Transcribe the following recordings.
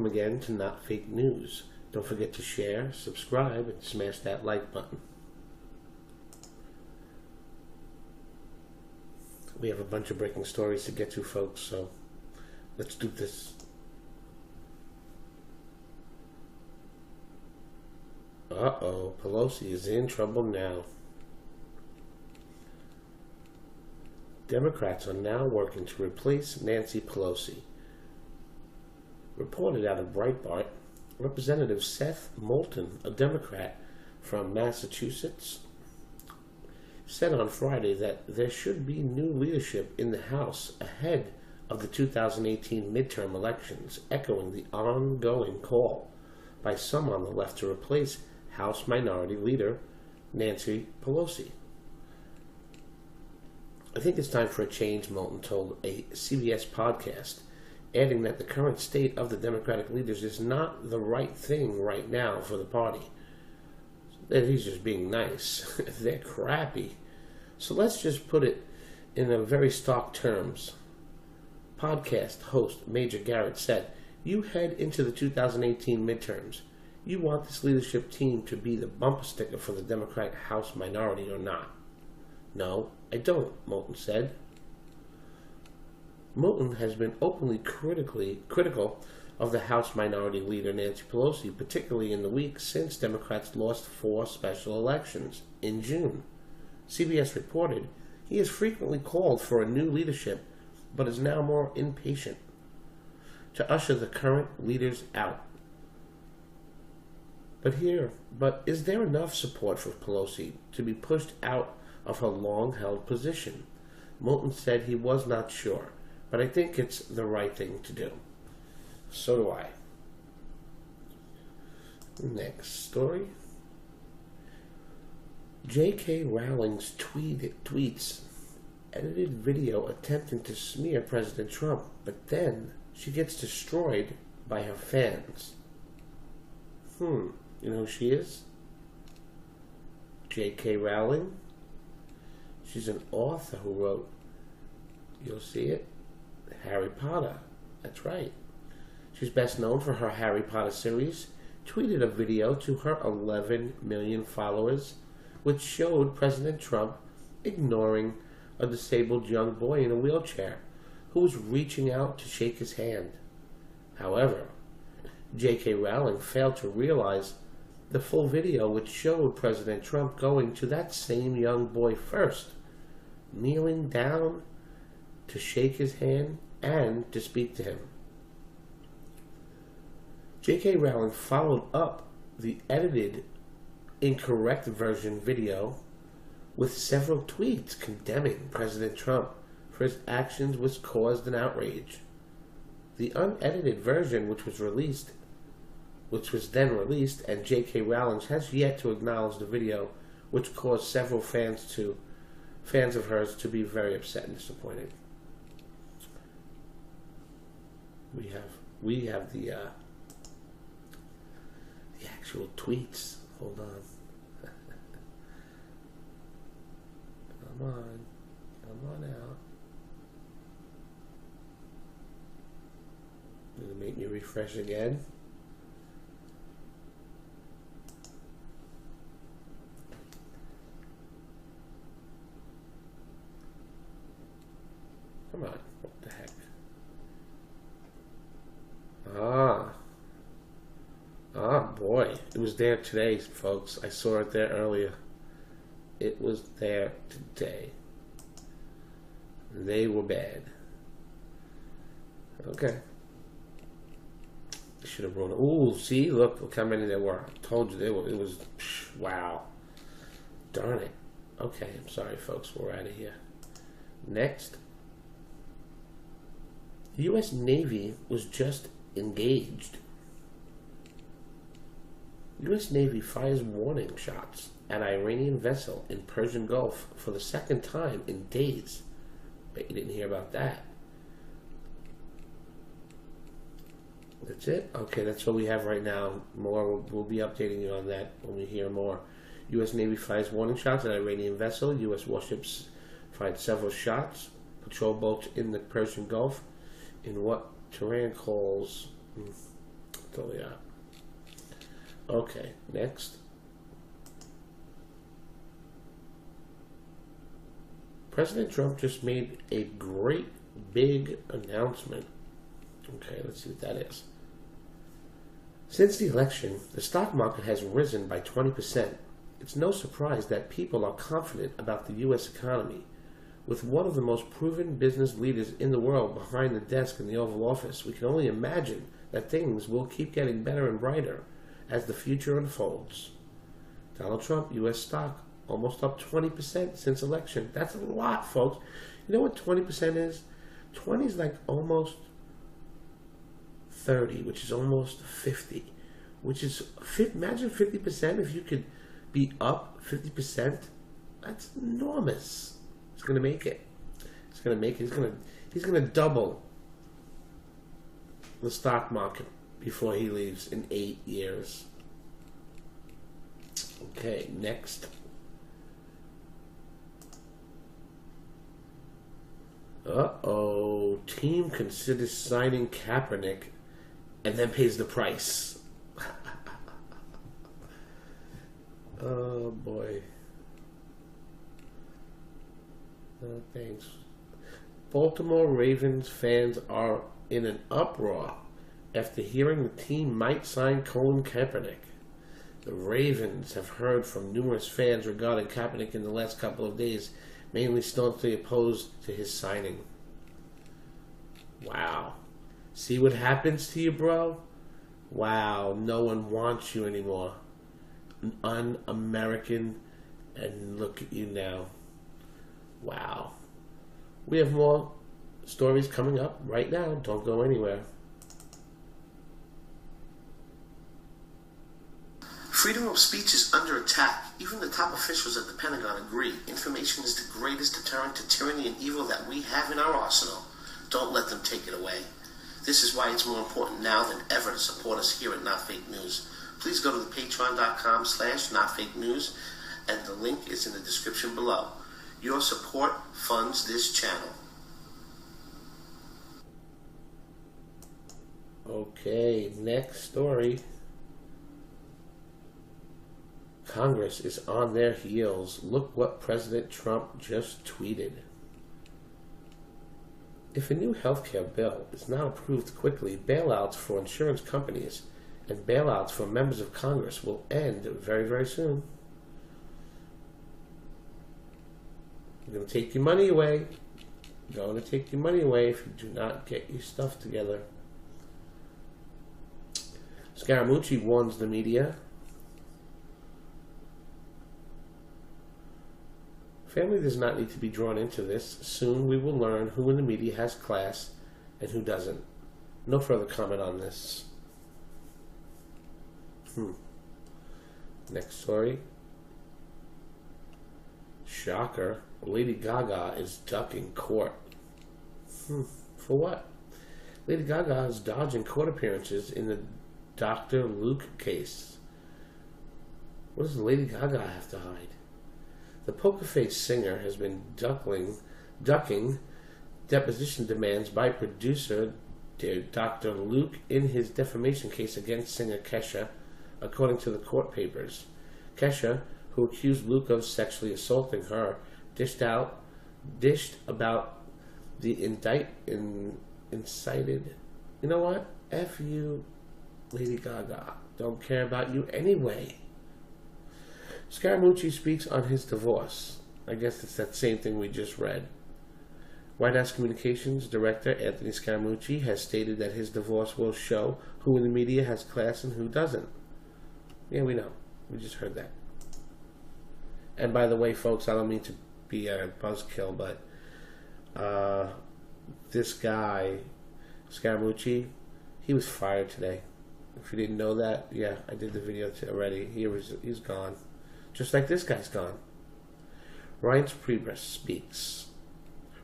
welcome again to Not Fake News. Don't forget to share, subscribe, and smash that like button. We have a bunch of breaking stories to get to, folks, so let's do this. Uh-oh, Pelosi is in trouble now. Democrats are now working to replace Nancy Pelosi. Reported out of Breitbart, Representative Seth Moulton, a Democrat from Massachusetts, said on Friday that there should be new leadership in the House ahead of the 2018 midterm elections, echoing the ongoing call by some on the left to replace House Minority Leader Nancy Pelosi. I think it's time for a change, Moulton told a CBS podcast, adding that the current state of the Democratic leaders is not the right thing right now for the party. That he's just being nice. They're crappy. So let's just put it in a very stock terms. Podcast host Major Garrett said, "You head into the 2018 midterms. You want this leadership team to be the bumper sticker for the Democratic House minority or not?" "No, I don't," Moulton said. Moulton has been openly critical of the House Minority Leader Nancy Pelosi, particularly in the weeks since Democrats lost 4 special elections in June. CBS reported he has frequently called for a new leadership, but is now more impatient to usher the current leaders out. But is there enough support for Pelosi to be pushed out of her long-held position? Moulton said he was not sure, but I think it's the right thing to do. So do I. Next story. J.K. Rowling's tweets edited video attempting to smear President Trump, but then she gets destroyed by her fans. You know who she is? J.K. Rowling. She's an author who wrote, you'll see it, Harry Potter. That's right. She's best known for her Harry Potter series. Tweeted a video to her 11 million followers, which showed President Trump ignoring a disabled young boy in a wheelchair who was reaching out to shake his hand. However, J.K. Rowling failed to realize the full video, which showed President Trump going to that same young boy first, kneeling down to shake his hand and to speak to him. J.K. Rowling followed up the edited, incorrect version video with several tweets condemning President Trump for his actions, which caused an outrage. The unedited version, which was then released, and J.K. Rowling has yet to acknowledge the video, which caused several fans of hers to be very upset and disappointed. We have the actual tweets. Hold on. Come on out. Gonna make me refresh again. Come on, what the heck? Boy, it was there today, folks. I saw it there earlier. It was there today. They were bad. Okay. I should have brought it. Ooh, see? Look how many there were. I told you it was, wow. Darn it. Okay, I'm sorry, folks. We're out of here. Next. The U.S. Navy was just engaged. U.S. Navy fires warning shots at Iranian vessel in Persian Gulf for the second time in days. Bet you didn't hear about that. That's it? Okay, that's what we have right now. More, we'll be updating you on that when we hear more. U.S. Navy fires warning shots at Iranian vessel. U.S. warships fired several shots. Patrol boats in the Persian Gulf in what Tehran calls Still, yeah. Okay, next. President Trump just made a great big announcement. Okay, let's see what that is. Since the election, the stock market has risen by 20%. It's no surprise that people are confident about the U.S. economy. With one of the most proven business leaders in the world behind the desk in the Oval Office, we can only imagine that things will keep getting better and brighter as the future unfolds. Donald Trump, U.S. stock, almost up 20% since election. That's a lot, folks. You know what 20% is? 20 is like almost 30, which is almost 50. Which is, imagine 50% if you could be up 50%. That's enormous. He's going to make it. He's going to make it. He's going to double the stock market before he leaves in 8 years. Okay, next. Uh-oh. Team considers signing Kaepernick and then pays the price. Oh, boy. Thanks. Baltimore Ravens fans are in an uproar after hearing the team might sign Colin Kaepernick. The Ravens have heard from numerous fans regarding Kaepernick in the last couple of days, mainly staunchly opposed to his signing. Wow. See what happens to you, bro? Wow, no one wants you anymore. An un-American, and look at you now. Wow. We have more stories coming up right now. Don't go anywhere. Freedom of speech is under attack. Even the top officials at the Pentagon agree. Information is the greatest deterrent to tyranny and evil that we have in our arsenal. Don't let them take it away. This is why it's more important now than ever to support us here at Not Fake News. Please go to the patreon.com/notfakenews, and the link is in the description below. Your support funds this channel. Okay, next story. Congress is on their heels. Look what President Trump just tweeted. If a new healthcare bill is not approved quickly, bailouts for insurance companies and bailouts for members of Congress will end very, very soon. They're going to take your money away. They're going to take your money away if you do not get your stuff together. Scaramucci warns the media. Family does not need to be drawn into this. Soon we will learn who in the media has class and who doesn't. No further comment on this. Next story. Shocker. Lady Gaga is ducking court. For what? Lady Gaga is dodging court appearances in the Dr. Luke case. What does Lady Gaga have to hide? The poker-faced singer has been ducking deposition demands by producer Dr. Luke in his defamation case against singer Kesha, according to the court papers. Kesha, who accused Luke of sexually assaulting her, dished about the incited. You know what? F you, Lady Gaga. Don't care about you anyway. Scaramucci speaks on his divorce. I guess it's that same thing we just read. White House Communications Director Anthony Scaramucci has stated that his divorce will show who in the media has class and who doesn't. Yeah, we know. We just heard that. And by the way, folks, I don't mean to be a buzzkill, but this guy, Scaramucci, he was fired today. If you didn't know that, yeah, I did the video already. He's gone. Just like this guy's gone. Reince Priebus speaks.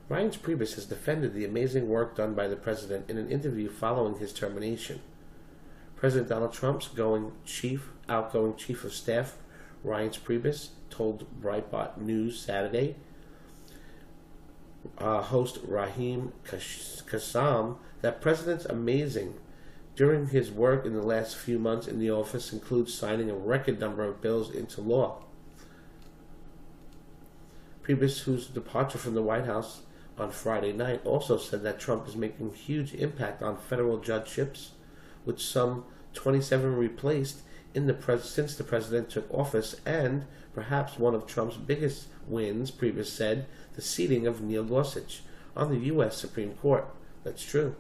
Reince Priebus has defended the amazing work done by the president in an interview following his termination. President Donald Trump's outgoing chief of staff, Reince Priebus, told Breitbart News Saturday host Raheem Kassam that president's amazing during his work in the last few months in the office includes signing a record number of bills into law. Priebus, whose departure from the White House on Friday night, also said that Trump is making a huge impact on federal judgeships, with some 27 replaced since the president took office, and perhaps one of Trump's biggest wins, Priebus said, the seating of Neil Gorsuch on the U.S. Supreme Court. That's true.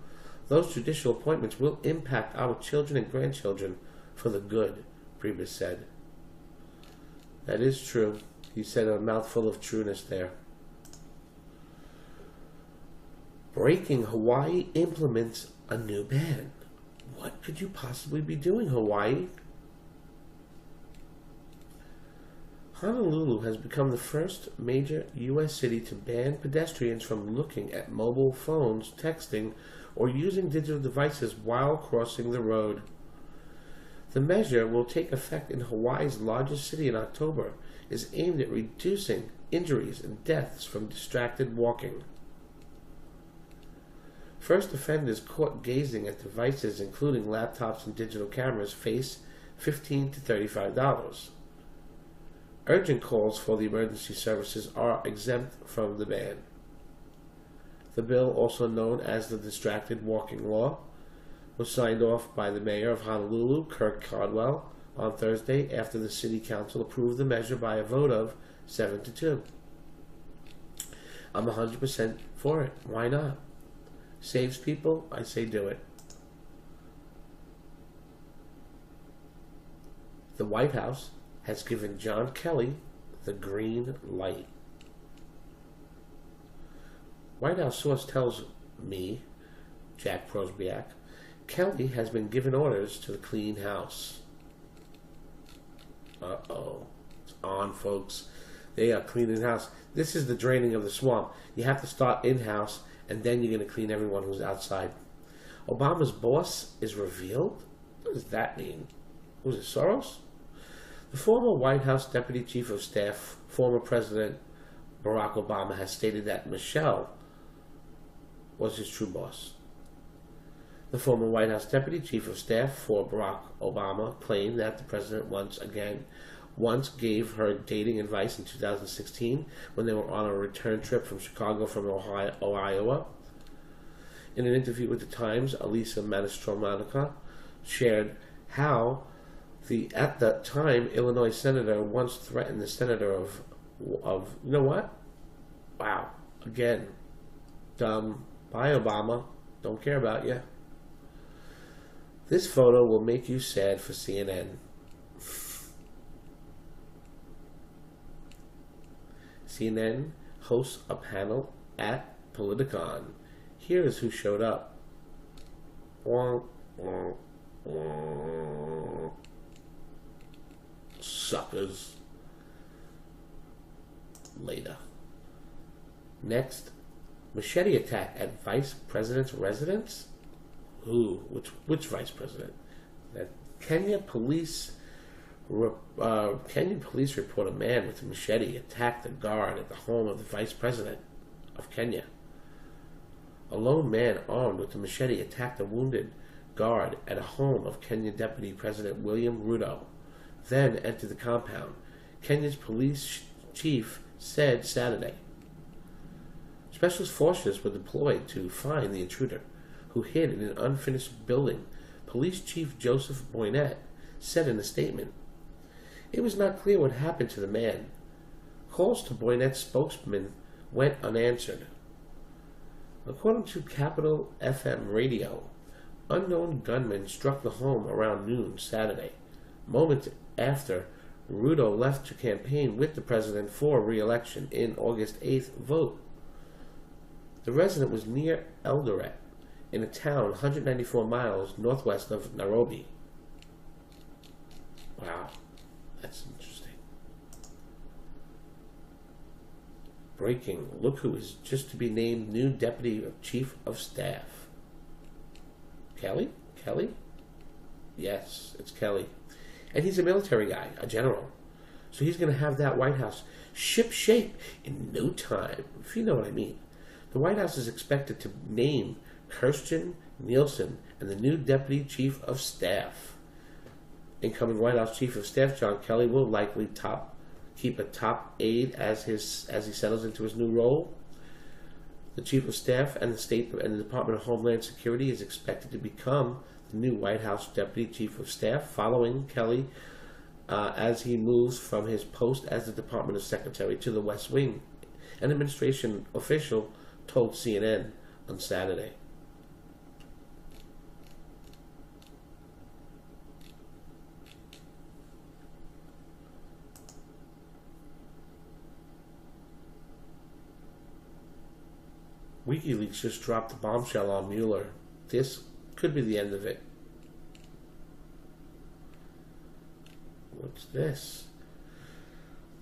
Those judicial appointments will impact our children and grandchildren for the good, Priebus said. That is true. He said a mouthful of trueness there. Breaking: Hawaii implements a new ban. What could you possibly be doing, Hawaii? Honolulu has become the first major U.S. city to ban pedestrians from looking at mobile phones, texting, or using digital devices while crossing the road. The measure will take effect in Hawaii's largest city in October, is aimed at reducing injuries and deaths from distracted walking. First offenders caught gazing at devices, including laptops and digital cameras, face $15 to $35. Urgent calls for the emergency services are exempt from the ban. The bill, also known as the Distracted Walking Law, was signed off by the mayor of Honolulu, Kirk Caldwell, on Thursday after the city council approved the measure by a vote of 7-2. I'm 100% for it. Why not? Saves people, I say do it. The White House has given John Kelly the green light. White House source tells me, Jack Prosbiak, Kelly has been given orders to clean house. Uh-oh. It's on, folks. They are cleaning house. This is the draining of the swamp. You have to start in-house, and then you're going to clean everyone who's outside. Obama's boss is revealed? What does that mean? Was it Soros? The former White House Deputy Chief of Staff, former President Barack Obama, has stated that Michelle was his true boss. The former White House Deputy Chief of Staff for Barack Obama claimed that the president once gave her dating advice in 2016 when they were on a return trip from Chicago from Iowa. In an interview with the Times, Elisa Mastromonica shared how at that time Illinois senator once threatened the senator of you know what? Wow. Again. Bye, Obama. Don't care about you. This photo will make you sad for CNN. CNN hosts a panel at Politicon. Here is who showed up. Suckers. Later. Next, machete attack at vice president's residence? Who? Which vice president? That Kenya police report a man with a machete attacked a guard at the home of the vice president of Kenya. A lone man armed with a machete attacked a wounded guard at a home of Kenya Deputy President William Ruto, then entered the compound, Kenya's police chief said Saturday. Special forces were deployed to find the intruder, who hid in an unfinished building, Police Chief Joseph Boynette said in a statement. It was not clear what happened to the man. Calls to Boynette's spokesman went unanswered. According to Capital FM radio, unknown gunmen struck the home around noon Saturday, moments after Ruto left to campaign with the president for re-election in August 8th vote. The resident was near Eldoret, in a town 194 miles northwest of Nairobi. Wow, that's interesting. Breaking, look who is just to be named new Deputy Chief of Staff. Kelly? Kelly? Yes, it's Kelly. And he's a military guy, a general. So he's going to have that White House ship-shape in no time, if you know what I mean. The White House is expected to name Kirstjen Nielsen and the new Deputy Chief of Staff. Incoming White House Chief of Staff John Kelly will likely keep a top aide as he settles into his new role. The Chief of Staff and the Department of Homeland Security is expected to become the new White House Deputy Chief of Staff following Kelly as he moves from his post as the Department of Secretary to the West Wing. An administration official told CNN on Saturday. WikiLeaks just dropped the bombshell on Mueller. This could be the end of it. What's this?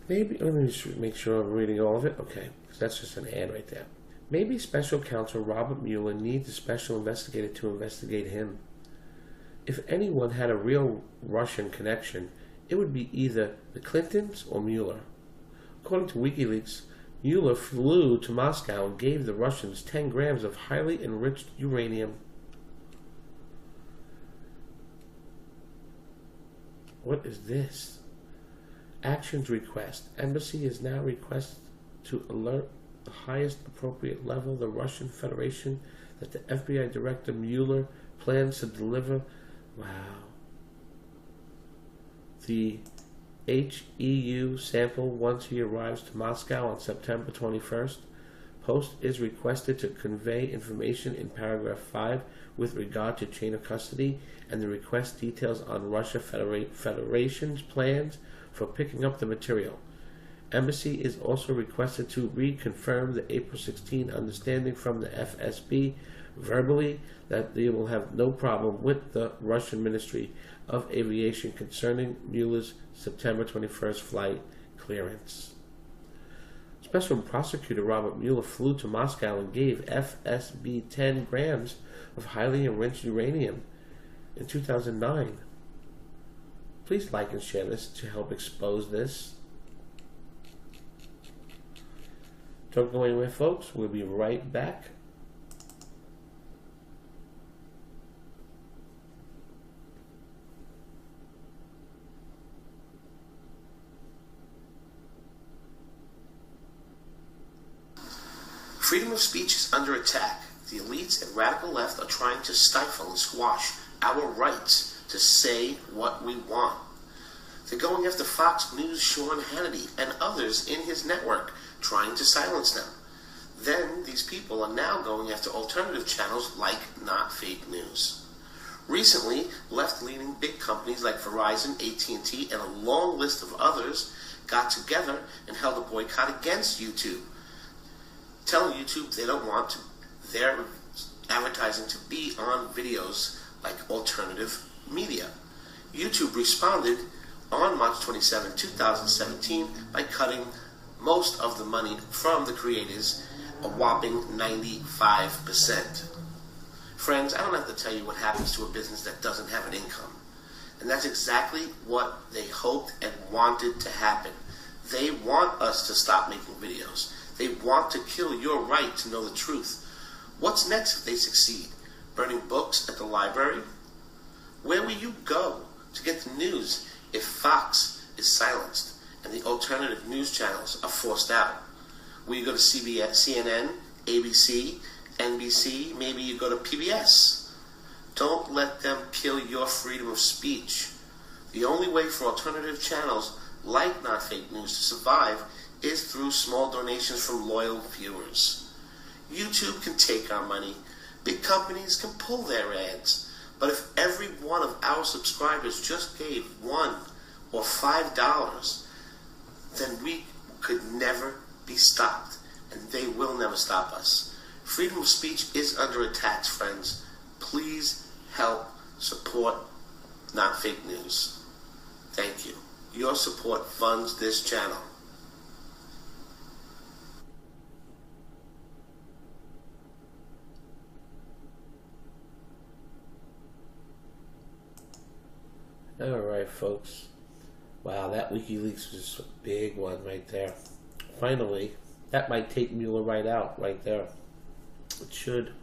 Maybe, let me just make sure I'm reading all of it. Okay, because that's just an ad right there. Maybe Special Counsel Robert Mueller needs a special investigator to investigate him. If anyone had a real Russian connection, it would be either the Clintons or Mueller. According to WikiLeaks, Mueller flew to Moscow and gave the Russians 10 grams of highly enriched uranium. What is this? Actions request. Embassy is now requested to alert the highest appropriate level, the Russian Federation, that the FBI Director Mueller plans to deliver. Wow. The HEU sample once he arrives to Moscow on September 21st. Post is requested to convey information in paragraph 5 with regard to chain of custody, and the request details on Russia Federation's plans for picking up the material. Embassy is also requested to reconfirm the April 16 understanding from the FSB verbally that they will have no problem with the Russian Ministry of Aviation concerning Mueller's September 21st flight clearance. Special Prosecutor Robert Mueller flew to Moscow and gave FSB 10 grams of highly enriched uranium in 2009. Please like and share this to help expose this. Don't go anywhere, folks. We'll be right back. Freedom of speech is under attack. The elites and radical left are trying to stifle and squash our rights to say what we want. They're going after Fox News' Sean Hannity and others in his network, trying to silence them. Then these people are now going after alternative channels like Not Fake News. Recently, left-leaning big companies like Verizon, AT&T, and a long list of others got together and held a boycott against YouTube, telling YouTube they don't want their advertising to be on videos like alternative media. YouTube responded on March 27, 2017 by cutting most of the money from the creators, a whopping 95%. Friends, I don't have to tell you what happens to a business that doesn't have an income. And that's exactly what they hoped and wanted to happen. They want us to stop making videos. They want to kill your right to know the truth. What's next if they succeed? Burning books at the library? Where will you go to get the news if Fox is silenced and the alternative news channels are forced out? Will you go to CBS, CNN, ABC, NBC? Maybe you go to PBS. Don't let them kill your freedom of speech. The only way for alternative channels like Not Fake News to survive is through small donations from loyal viewers. YouTube can take our money. Big companies can pull their ads. But if every one of our subscribers just gave $1 or $5, then we could never be stopped. And they will never stop us. Freedom of speech is under attack, friends. Please help support Not Fake News. Thank you. Your support funds this channel. Alright, folks. Wow, that WikiLeaks was a big one right there. Finally, that might take Mueller right out, right there. It should.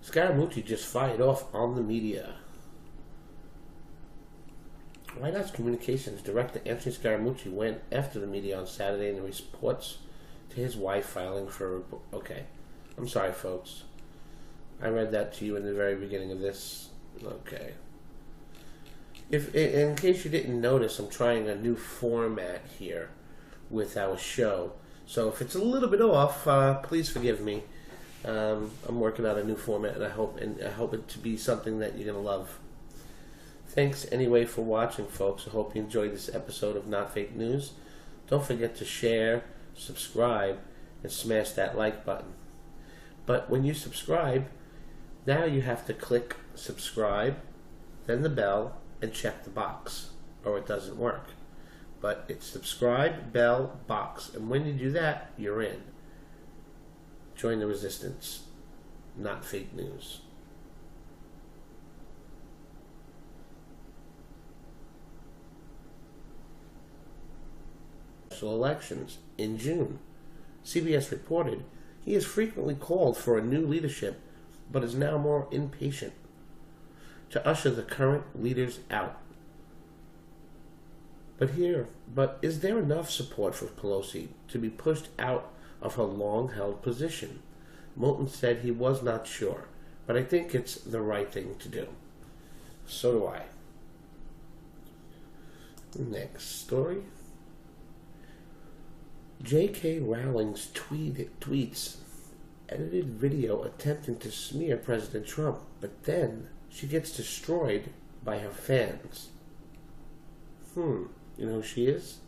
Scaramucci just fired off on the media. White House Communications Director Anthony Scaramucci went after the media on Saturday in reports to his wife filing for... Okay, I'm sorry, folks. I read that to you in the very beginning of this. Okay. In case you didn't notice, I'm trying a new format here with our show. So if it's a little bit off, please forgive me. I'm working out a new format, and I hope it to be something that you're gonna love. Thanks anyway for watching, folks. I hope you enjoyed this episode of Not Fake News. Don't forget to share, subscribe, and smash that like button. But when you subscribe, now you have to click subscribe, then the bell, and check the box, or it doesn't work. But it's subscribe, bell, box, and when you do that, you're in. Join the resistance. Not fake news. Elections in June. CBS reported he has frequently called for a new leadership, but is now more impatient to usher the current leaders out. But is there enough support for Pelosi to be pushed out of her long-held position? Moulton said he was not sure, but I think it's the right thing to do. So do I. Next story. J.K. Rowling's tweets edited video attempting to smear President Trump, but then she gets destroyed by her fans. You know who she is?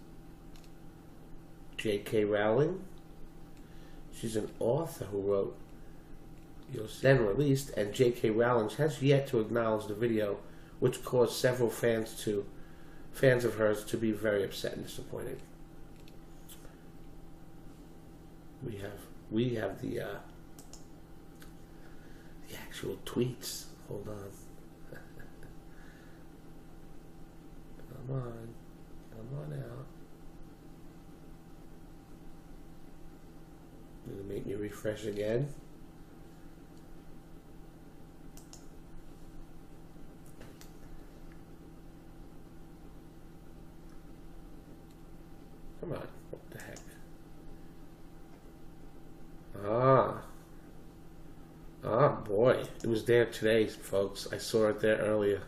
J.K. Rowling. She's an author who wrote then released, and J.K. Rowling has yet to acknowledge the video, which caused several fans of hers to be very upset and disappointed. We have the actual tweets. Hold on. Come on out. Gonna make me refresh again. Come on, what the heck? Boy, it was there today, folks. I saw it there earlier.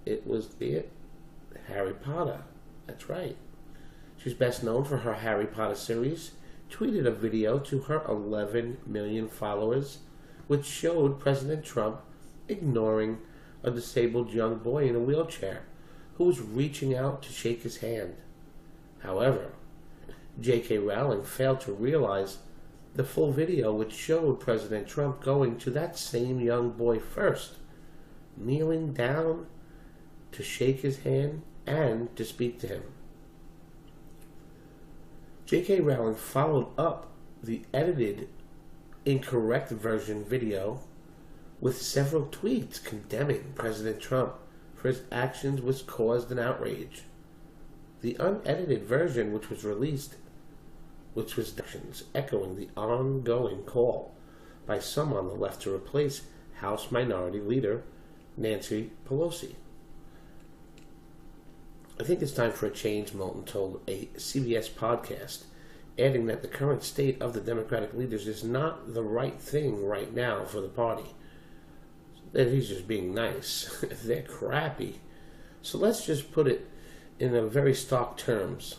It was it. Harry Potter. That's right. She's best known for her Harry Potter series. Tweeted a video to her 11 million followers, which showed President Trump ignoring a disabled young boy in a wheelchair who was reaching out to shake his hand. However, J.K. Rowling failed to realize the full video, which showed President Trump going to that same young boy first, kneeling down to shake his hand and to speak to him. J.K. Rowling followed up the edited, incorrect version video with several tweets condemning President Trump for his actions, which caused an outrage. The unedited version, which was released, echoing the ongoing call by some on the left to replace House Minority Leader Nancy Pelosi. I think it's time for a change, Moulton told a CBS podcast, adding that the current state of the Democratic leaders is not the right thing right now for the party. That he's just being nice. They're crappy. So let's just put it in a very stock terms.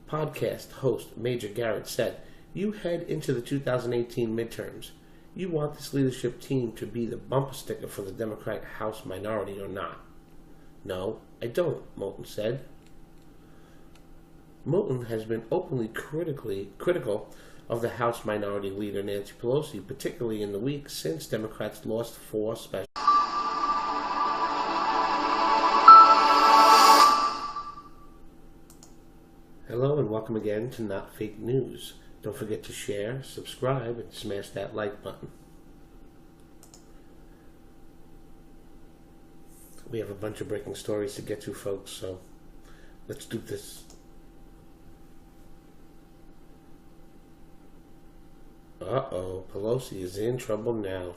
Podcast host Major Garrett said, "You head into the 2018 midterms. You want this leadership team to be the bumper sticker for the Democratic House minority or not?" "No, I don't," Moulton said. Moulton has been openly critical of the House Minority Leader Nancy Pelosi, particularly in the weeks since Democrats lost 4 special. Hello and welcome again to Not Fake News. Don't forget to share, subscribe, and smash that like button. We have a bunch of breaking stories to get to, folks, so let's do this. Uh-oh, Pelosi is in trouble now.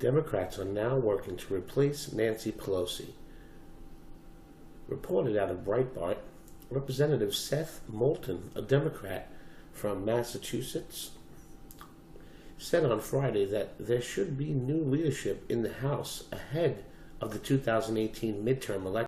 Democrats are now working to replace Nancy Pelosi. Reported out of Breitbart, Representative Seth Moulton, a Democrat from Massachusetts, said on Friday that there should be new leadership in the House ahead of the 2018 midterm election.